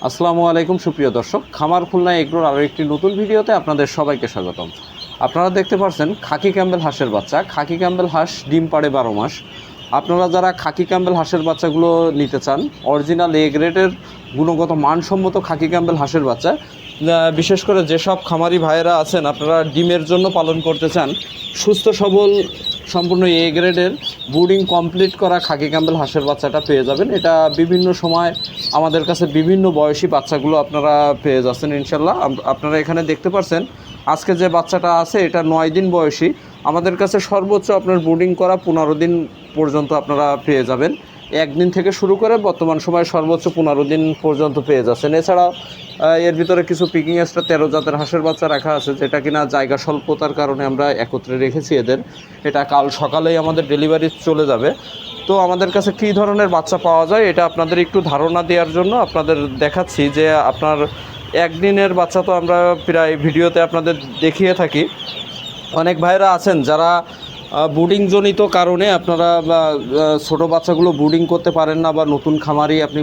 আসসালামু আলাইকুম সুপ্রিয় দর্শক, খামার খুলনা এগ্রোর আরও একটি নতুন ভিডিওতে আপনাদের সবাইকে স্বাগতম। আপনারা দেখতে পাচ্ছেন খাকি ক্যাম্বেল হাঁসের বাচ্চা। খাকি ক্যাম্বেল হাঁস ডিম পাড়ে 12 মাস। আপনারা যারা খাকি ক্যাম্বেল হাঁসের বাচ্চাগুলো নিতে চান, অরিজিনাল এ গ্রেডের গুণগত মানসম্মত খাকি ক্যাম্বেল হাঁসের বাচ্চা, বিশেষ করে যেসব খামারি ভাইয়েরা আছেন আপনারা ডিমের জন্য পালন করতে চান, সুস্থ সবল সম্পূর্ণ এ গ্রেডের ব্রুডিং কমপ্লিট করা খাকি ক্যাম্বেল হাঁসের বাচ্চাটা পেয়ে যাবেন। এটা বিভিন্ন সময় আমাদের কাছে বিভিন্ন বয়সী বাচ্চাগুলো আপনারা পেয়ে যাচ্ছেন ইনশাল্লাহ। আপনারা এখানে দেখতে পাচ্ছেন আজকে যে বাচ্চাটা আছে এটা 9 দিন বয়সী। আমাদের কাছে সর্বোচ্চ আপনার ব্রুডিং করা 15 দিন পর্যন্ত আপনারা পেয়ে যাবেন। একদিন থেকে শুরু করে বর্তমান সময়ে সর্বোচ্চ 15 দিন পর্যন্ত পেয়ে যাচ্ছেন। এছাড়াও এর ভিতরে কিছু পিকিং এক্সট্রা 13 জাতের হাঁসের বাচ্চা রাখা আছে, যেটা কিনা জায়গা স্বল্পতার কারণে আমরা একত্রে রেখেছি এদের। এটা কাল সকালেই আমাদের ডেলিভারি চলে যাবে। তো আমাদের কাছে কী ধরনের বাচ্চা পাওয়া যায় এটা আপনাদের একটু ধারণা দেওয়ার জন্য আপনাদের দেখাচ্ছি যে আপনার একদিনের বাচ্চা তো আমরা প্রায় ভিডিওতে আপনাদের দেখিয়ে থাকি। অনেক ভাইরা আছেন যারা ব্রুডিংজনিত কারণে আপনারা ছোটো বাচ্চাগুলো ব্রুডিং করতে পারেন না, বা নতুন খামারি আপনি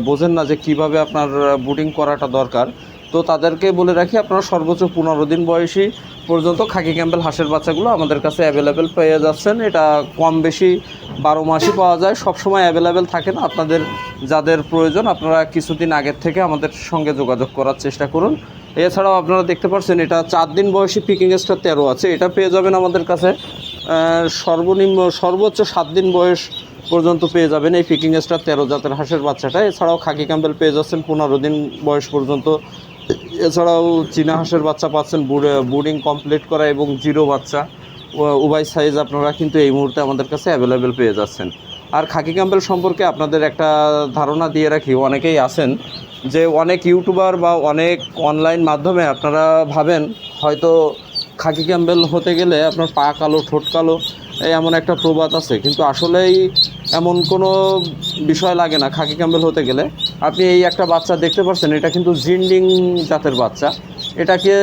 বোঝেন না যে কিভাবে আপনার ব্রুডিং করাটা দরকার। তো তাদেরকে বলে রাখি, আপনারা সর্বোচ্চ 15 দিন বয়সী পর্যন্ত খাকি ক্যাম্বেল হাঁসের বাচ্চাগুলো আমাদের কাছে অ্যাভেলেবেল পেয়ে যাচ্ছেন। এটা কম বেশি 12 মাসই পাওয়া যায়, সবসময় অ্যাভেলেবেল থাকে না। আপনাদের যাদের প্রয়োজন আপনারা কিছুদিন আগের থেকে আমাদের সঙ্গে যোগাযোগ করার চেষ্টা করুন। এছাড়াও আপনারা দেখতে পাচ্ছেন এটা 4 দিন বয়সী পিকিং এক্সট্রা 13 আছে, এটা পেয়ে যাবেন আমাদের কাছে। সর্বোচ্চ 7 দিন বয়স পর্যন্ত পেয়ে যাবেন এই পিকিং এক্সট্রা 13 জাতের হাঁসের বাচ্চাটা। এছাড়াও খাকি ক্যাম্বেল পেয়ে যাচ্ছেন 15 দিন বয়স পর্যন্ত। এছাড়াও চীনা হাঁসের বাচ্চা পাচ্ছেন ব্রুডিং কমপ্লিট করা এবং জিরো বাচ্চা, উভয় সাইজ আপনারা কিন্তু এই মুহূর্তে আমাদের কাছে অ্যাভেলেবেল পেয়ে যাচ্ছেন। আর খাকি ক্যাম্বেল সম্পর্কে আপনাদের একটা ধারণা দিয়ে রাখি, অনেকেই আছেন যে অনেক ইউটিউবার বা অনেক অনলাইন মাধ্যমে আপনারা ভাবেন হয়তো খাকি ক্যাম্বেল হতে গেলে আপনার পা কালো ঠোঁট কালো এমন একটা প্রবাদ আছে, কিন্তু আসলেই এমন কোনো বিষয় লাগে না। খাকি ক্যাম্বেল হতে গেলে আপনি এই একটা বাচ্চা দেখতে পাচ্ছেন, এটা কিন্তু জিন্ডিং জাতের বাচ্চা। এটাকে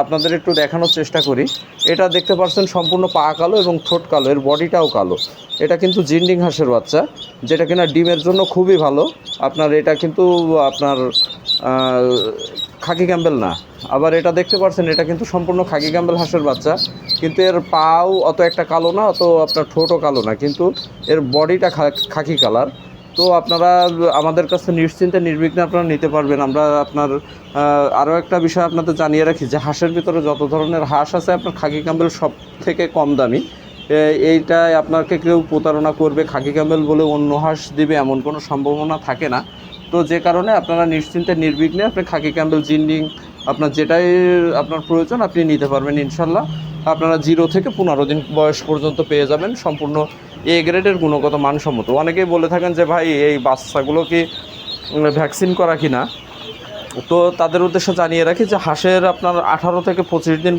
আপনাদের একটু দেখানোর চেষ্টা করি। এটা দেখতে পাচ্ছেন সম্পূর্ণ পা কালো এবং ঠোঁট কালো, এর বডিটাও কালো। এটা কিন্তু জিন্ডিং হাঁসের বাচ্চা, যেটা কিনা ডিমের জন্য খুবই ভালো। আপনার এটা কিন্তু আপনার খাকি ক্যাম্বেল না। আবার এটা দেখতে পাচ্ছেন এটা কিন্তু সম্পূর্ণ খাকি ক্যাম্বেল হাঁসের বাচ্চা, কিন্তু এর পাও অত একটা কালো না, অত আপনার ঠোঁটও কালো না, কিন্তু এর বডিটা খাকি কালার। তো আপনারা আমাদের কাছে নিশ্চিন্তে নির্বিঘ্নে আপনারা নিতে পারবেন। আমরা আপনার আরও একটা বিষয় আপনাদের জানিয়ে রাখি যে হাঁসের ভিতরে যত ধরনের হাঁস আছে আপনার খাকি ক্যাম্বেল সব থেকে কম দামি। এইটাই আপনাকে কেউ প্রতারণা করবে খাকি ক্যাম্বেল বলে অন্য হাঁস দিবে এমন কোনো সম্ভাবনা থাকে না। তো যে কারণে আপনারা নিশ্চিন্তে নির্বিঘ্নে আপনি খাকি ক্যাম্বেল জিন্ডিং আপনার যেটাই আপনার প্রয়োজন আপনি নিতে পারবেন ইনশাল্লাহ। আপনারা 0 থেকে 15 দিন বয়স পর্যন্ত পেয়ে যাবেন, সম্পূর্ণ এ গ্রেডের গুণগত মানসম্মত। অনেকেই বলে থাকেন যে ভাই এই বাচ্চাগুলো কি ভ্যাকসিন করা কি না। তো তাদের উদ্দেশ্যে জানিয়ে রাখি যে হাঁসের আপনার 18 থেকে 25 দিন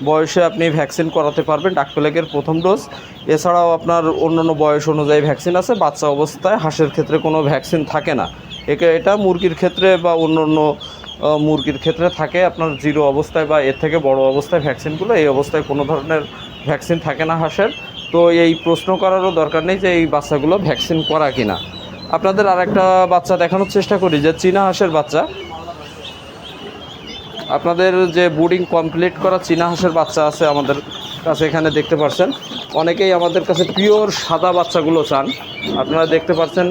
বয়সে আপনি ভ্যাকসিন করাতে পারবেন, ডাকপ্লেগের প্রথম ডোজ। এছাড়াও আপনার অন্যান্য বয়স অনুযায়ী ভ্যাকসিন আছে। বাচ্চা অবস্থায় হাঁসের ক্ষেত্রে কোনো ভ্যাকসিন থাকে না। এটা মুরগির ক্ষেত্রে বা অন্য মুরগির ক্ষেত্রে থাকে আপনার 0 অবস্থায় বা এর থেকে বড় অবস্থায় ভ্যাকসিনগুলো। এই অবস্থায় কোনো ধরনের ভ্যাকসিন থাকে না হাঁসের। তো এই প্রশ্ন করারও দরকার নেই যে এই বাচ্চাগুলো ভ্যাকসিন করা কিনা। আপনাদের আরেকটা বাচ্চা দেখানোর চেষ্টা করি যে চীনা হাঁসের বাচ্চা। আপনাদের যে ব্রুডিং কমপ্লিট করা চীনা হাঁসের বাচ্চা আছে আমাদের কাছে, এখানে দেখতে পাচ্ছেন অনেকেই আমাদের কাছে পিওর সাদা বাচ্চাগুলো চান। আপনারা দেখতে পাচ্ছেন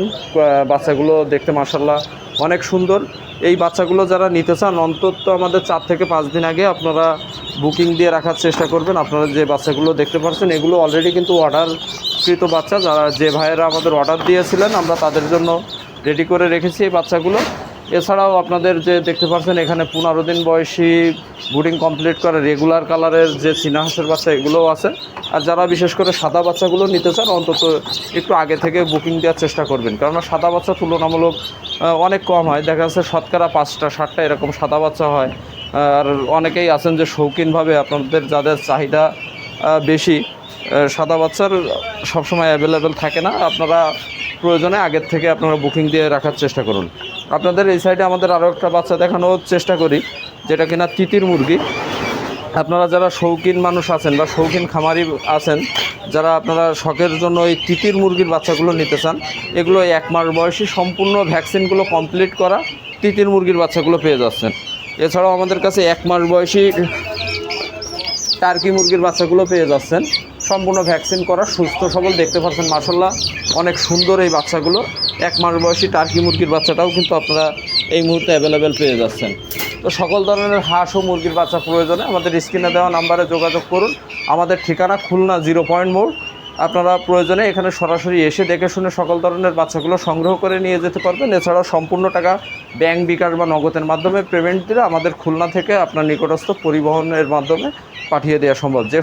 বাচ্চাগুলো দেখতে মাশাআল্লাহ অনেক সুন্দর। এই বাচ্চাগুলো যারা নিতে চান অন্তত আমাদের 4 থেকে 5 দিন আগে আপনারা বুকিং দিয়ে রাখার চেষ্টা করবেন। আপনারা যে বাচ্চাগুলো দেখতে পাচ্ছেন এগুলো অলরেডি কিন্তু অর্ডারকৃত বাচ্চা। যে ভাইয়েরা আমাদের অর্ডার দিয়েছিলেন আমরা তাদের জন্য রেডি করে রেখেছি এই বাচ্চাগুলো। এছাড়াও আপনাদের যে দেখতে পাচ্ছেন এখানে 15 দিন বয়সী ব্রুডিং কমপ্লিট করে রেগুলার কালারের যে চীনা হাঁসের বাচ্চা এগুলোও আছে। আর যারা বিশেষ করে সাদা বাচ্চাগুলো নিতে চান অন্তত একটু আগে থেকে বুকিং দেওয়ার চেষ্টা করবেন, কেননা সাদা বাচ্চা তুলনামূলক অনেক কম হয়। দেখা যাচ্ছে শতকরা 5টা 7টা এরকম সাদা বাচ্চা হয়। আর অনেকেই আছেন যে শৌখিনভাবে আপনাদের যাদের চাহিদা বেশি, সাদা বাচ্চার সবসময় অ্যাভেলেবেল থাকে না। আপনারা প্রয়োজনে আগের থেকে আপনারা বুকিং দিয়ে রাখার চেষ্টা করুন। আপনাদের এই সাইডে আমাদের আরও একটা বাচ্চা দেখানোর চেষ্টা করি, যেটা কিনা তিতির মুরগি। আপনারা যারা শৌখিন মানুষ আছেন বা শৌখিন খামারি আছেন, যারা আপনারা শখের জন্য এই তিতির মুরগির বাচ্চাগুলো নিতে চান, এগুলো 1 মাস বয়সী সম্পূর্ণ ভ্যাকসিনগুলো কমপ্লিট করা তিতির মুরগির বাচ্চাগুলো পেয়ে যাচ্ছেন। এছাড়াও আমাদের কাছে 1 মাস বয়সী টার্কি মুরগির বাচ্চাগুলো পেয়ে যাচ্ছেন, সম্পূর্ণ ভ্যাকসিন করা, সুস্থ সবল। দেখতে পাচ্ছেন মাশাআল্লাহ অনেক সুন্দর এই বাচ্চাগুলো। 1 মাস বয়সী টার্কি মুরগির বাচ্চাটাও কিন্তু আপনারা এই মুহূর্তে অ্যাভেলেবেল পেয়ে যাচ্ছেন। তো সকল ধরনের হাঁস ও মুরগির বাচ্চা প্রয়োজনে আমাদের স্ক্রিনে দেওয়া নাম্বারে যোগাযোগ করুন। আমাদের ঠিকানা খুলনা 0 পয়েন্ট মোড়। আপনারা প্রয়োজনে এখানে সরাসরি এসে দেখে শুনে সকল ধরনের বাচ্চাগুলো সংগ্রহ করে নিয়ে যেতে পারবেন। এছাড়াও সম্পূর্ণ টাকা ব্যাংক, বিকাশ বা নগদের মাধ্যমে পেমেন্ট দিলে আমাদের খুলনা থেকে আপনার নিকটস্থ পরিবহনের মাধ্যমে পাঠিয়ে দেওয়া সম্ভব। যে